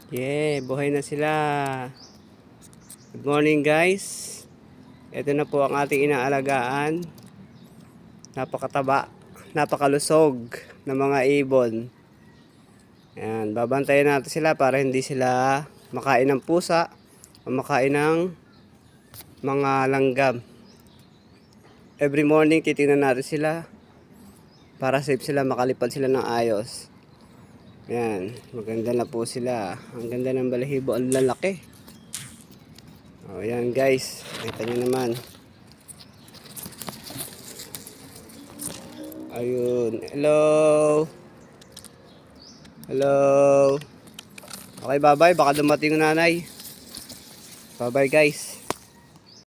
Yeah, buhay na sila. Good morning guys. Ito na po ang ating inaalagaan. Napakataba, napakalusog ng mga ibon. Ayan, babantayan natin sila para hindi sila makain ng pusa o makain ng mga langgam. Every morning titingnan natin sila para safe sila, makalipad sila ng ayos. Ayan, maganda na po sila. Ang ganda ng balahibo, ang lalaki. O yan guys, kita nyo naman. Ayun, hello. Hello. Okay, bye bye, baka dumating yung nanay. Bye bye guys.